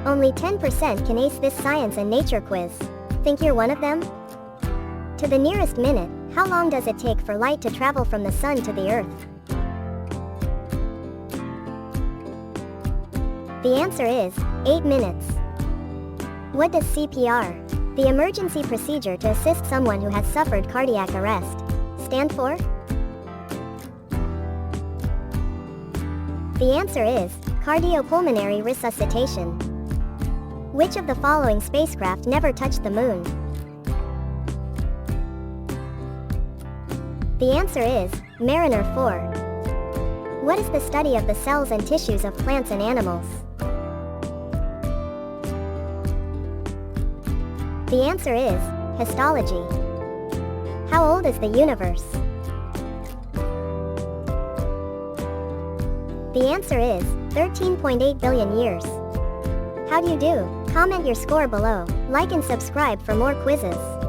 Only 10% can ace this science and nature quiz. Think you're one of them? To the nearest minute, how long does it take for light to travel from the sun to the Earth? The answer is 8 minutes. What does CPR, the emergency procedure to assist someone who has suffered cardiac arrest, stand for? The answer is cardiopulmonary resuscitation. Which of the following spacecraft never touched the moon? The answer is Mariner 4. What is the study of the cells and tissues of plants and animals? The answer is histology. How old is the universe? The answer is 13.8 billion years. How do you do? Comment your score below, like and subscribe for more quizzes.